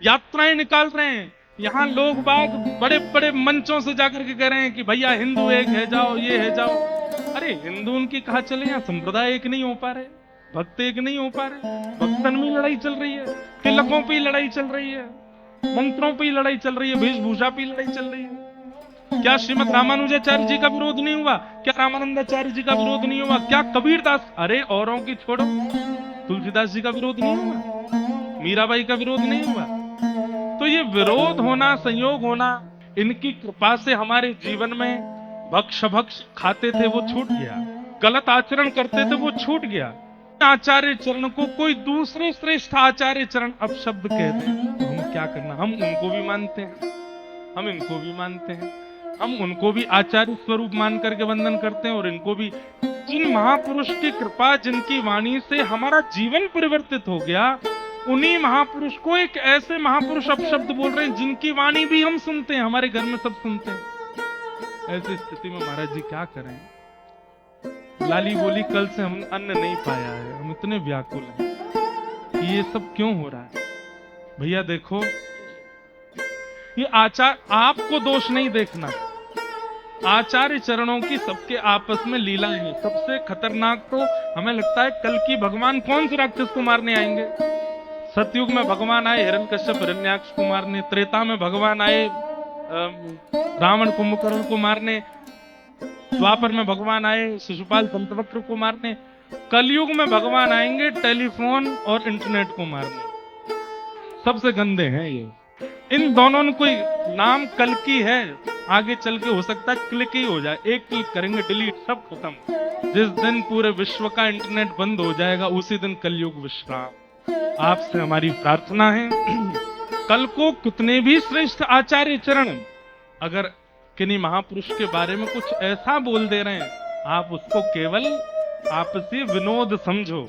यात्राएं निकाल रहे हैं। यहाँ लोग बाग बड़े बड़े मंचों से जाकर के कह रहे हैं कि भैया हिंदू एक है जाओ, ये है जाओ। अरे हिंदू उनकी कहा चले, यहाँ संप्रदाय एक नहीं हो पा रहे, भक्त एक नहीं हो पा रहे, भक्तन में लड़ाई चल रही है, तिलकों पे लड़ाई चल रही है, मंत्रों पे लड़ाई चल रही है, वेशभूषा पे लड़ाई चल रही है। क्या श्रीमद रामानुजाचार्य जी का विरोध नहीं हुआ? क्या रामानंदाचार्य जी का विरोध नहीं हुआ? क्या कबीरदास, अरे औरों की छोड़ो, तुलसीदास जी का विरोध नहीं हुआ? मीराबाई का विरोध नहीं हुआ? तो ये विरोध होना, संयोग होना, इनकी कृपा से हमारे जीवन में भक्ष भक्ष खाते थे वो छूट गया, गलत आचरण करते थे वो छूट गया। आचार्य चरण को कोई दूसरे श्रेष्ठ आचार्य चरण अपशब्द कहते हैं तो हम क्या करना? हम उनको भी मानते हैं, हम इनको भी मानते हैं, हम उनको भी आचार्य स्वरूप मान करके वंदन करते हैं और इनको भी। जिन महापुरुष की कृपा, जिनकी वाणी से हमारा जीवन परिवर्तित हो गया, उन्हीं महापुरुष को एक ऐसे महापुरुष अपशब्द बोल रहे हैं जिनकी वाणी भी हम सुनते हैं, हमारे घर में सब सुनते हैं। ऐसी स्थिति में महाराज जी क्या करें? लाली बोली कल से हम अन्न नहीं पाया है, हम इतने व्याकुल हैं कि ये सब क्यों हो रहा है। भैया देखो, ये आचार, आपको दोष नहीं देखना, आचार्य चरणों की सबके आपस में लीला है। सबसे खतरनाक तो हमें लगता है कल की भगवान कौन से राक्षस को मारने आएंगे। सतयुग में भगवान आए हिरण्यकश्यप हिरण्याक्ष को मारने, त्रेता में भगवान आए रावण कुंभकर्ण को मारने, द्वापर में भगवान आए शिशुपाल दंतवक्र को मारने, कलयुग में भगवान आएंगे टेलीफोन और इंटरनेट को मारने। सबसे गंदे हैं ये। इन दोनों ने कोई नाम कल की है, आगे चल के हो सकता है क्लिक ही हो जाए, एक क्लिक करेंगे डिलीट, सब खत्म। जिस दिन पूरे विश्व का इंटरनेट बंद हो जाएगा उसी दिन कलयुग विश्राम। आपसे हमारी प्रार्थना है कल को कितने भी श्रेष्ठ आचार्य चरण अगर किन्हीं महापुरुष के बारे में कुछ ऐसा बोल दे रहे हैं, आप उसको केवल आपसी विनोद समझो,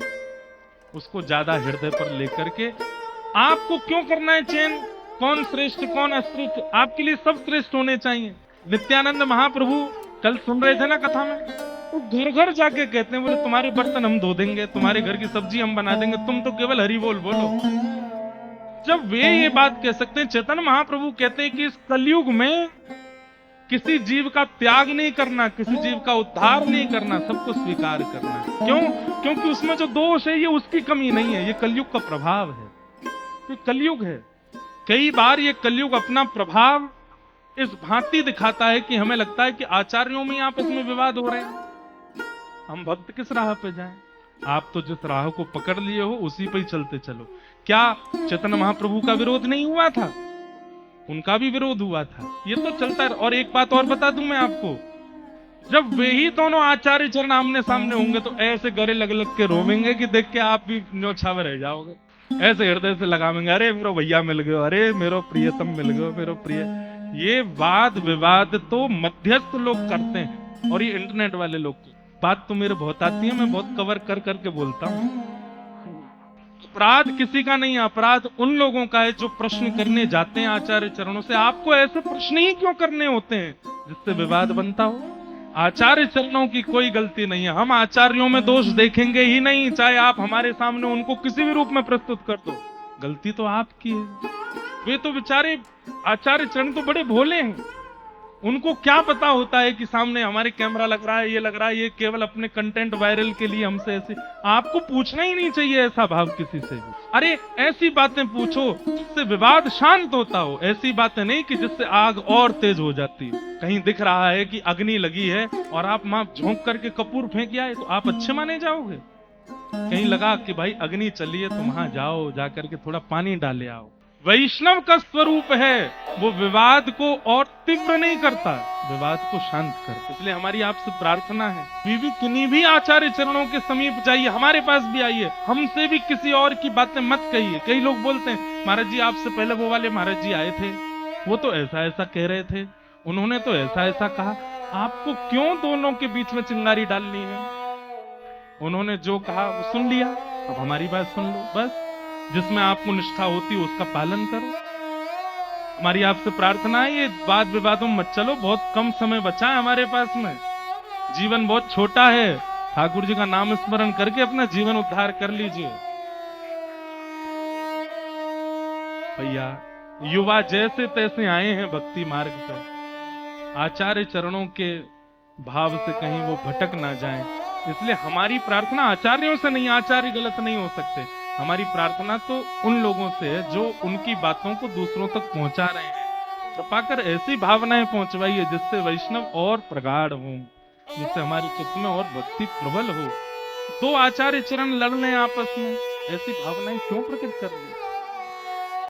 उसको ज्यादा हृदय पर लेकर के आपको क्यों करना है चयन, कौन श्रेष्ठ कौन अश्रेष्ठ? आपके लिए सब श्रेष्ठ होने चाहिए। नित्यानंद महाप्रभु कल सुन रहे थे ना कथा में, वो घर घर जाके कहते हैं, बोले तुम्हारे बर्तन हम धो देंगे, तुम्हारे घर की सब्जी हम बना देंगे, तुम तो केवल हरि बोल बोलो। जब वे ये बात कह सकते हैं, चैतन्य महाप्रभु कहते हैं कि इस कलयुग में किसी जीव का त्याग नहीं करना, किसी जीव का उद्धार नहीं करना, सबको स्वीकार करना। क्यों? क्योंकि उसमें जो दोष है ये उसकी कमी नहीं है, ये कलयुग का प्रभाव है। ये कलयुग है। कई बार ये कलयुग अपना प्रभाव इस भांति दिखाता है कि हमें लगता है कि आचार्यों में आपस में विवाद हो रहे हैं, हम भक्त किस राह पे जाएं? आप तो जिस राह को पकड़ लिए हो उसी पे ही चलते चलो। क्या चैतन्य महाप्रभु का विरोध नहीं हुआ था? उनका भी विरोध हुआ था, ये तो चलता है। और एक बात और बता दूं मैं आपको, जब वे ही दोनों आचार्य चरण आमने सामने होंगे तो ऐसे गले लग लग के रोवेंगे कि देख के आप भी न्योछावर रह जाओगे, ऐसे हृदय से लगावेंगे, अरे मेरो भैया मिल गयो, अरे मेरो प्रियतम मिल गयो, मेरो प्रिय। ये वाद विवाद तो मध्यस्थ लोग करते हैं, और ये इंटरनेट वाले लोग। बात तो मेरे बहुत आती है, मैं बहुत कवर कर करके बोलता हूँ। अपराध किसी का नहीं है, अपराध उन लोगों का है जो प्रश्न करने जाते हैं आचार्य चरणों से। आपको ऐसे प्रश्न ही क्यों करने होते हैं जिससे विवाद बनता हो? आचार्य चरणों की कोई गलती नहीं है, हम आचार्यों में दोष देखेंगे ही नहीं, चाहे आप हमारे सामने उनको किसी भी रूप में प्रस्तुत कर दो, गलती तो आपकी है। वे तो बेचारे आचार्य चरण तो बड़े भोले हैं, उनको क्या पता होता है कि सामने हमारे कैमरा लग रहा है, ये लग रहा है, ये केवल अपने कंटेंट वायरल के लिए हमसे ऐसे। आपको पूछना ही नहीं चाहिए ऐसा भाव किसी से भी। अरे ऐसी बातें पूछो जिससे विवाद शांत होता हो, ऐसी बातें नहीं कि जिससे आग और तेज हो जाती है। कहीं दिख रहा है कि अग्नि लगी है और आप वहां झोंक करके कपूर फेंक आए तो आप अच्छे माने जाओगे? कहीं लगा कि भाई अग्नि चली है तो वहां जाओ, जाकर के थोड़ा पानी डाले आओ। वैष्णव का स्वरूप है वो विवाद को और तीव्र नहीं करता, विवाद को शांत करता। इसलिए हमारी आपसे प्रार्थना है, बीवी किन्हीं भी आचार्य चरणों के समीप जाइए, हमारे पास भी आइए, हमसे भी किसी और की बातें मत कहिए। कई लोग बोलते हैं महाराज जी आपसे पहले वो वाले महाराज जी आए थे, वो तो ऐसा ऐसा कह रहे थे, उन्होंने तो ऐसा ऐसा कहा। आपको क्यों दोनों के बीच में चिंगारी डालनी है? उन्होंने जो कहा वो सुन लिया, अब हमारी बात सुन लो बस। जिसमें आपको निष्ठा होती है उसका पालन करो। हमारी आपसे प्रार्थना है, ये वाद विवादों में मत चलो, बहुत कम समय बचा है हमारे पास में, जीवन बहुत छोटा है। ठाकुर जी का नाम स्मरण करके अपना जीवन उद्धार कर लीजिए। भैया युवा जैसे तैसे आए हैं भक्ति मार्ग पे, आचार्य चरणों के भाव से कहीं वो भटक ना जाएं। इसलिए हमारी प्रार्थना आचार्यों से नहीं, आचार्य गलत नहीं हो सकते, हमारी प्रार्थना तो उन लोगों से है जो उनकी बातों को दूसरों तक पहुंचा रहे हैं। कृपा कर ऐसी भावनाएं पहुंचवाइए जिससे वैष्णव और प्रगाढ़ हो, जिससे हमारे चित्त में और भक्ति प्रबल हो। दो आचार्य चरण लड़ लें आपस में, ऐसी भावनाएं क्यों प्रकट कर रही?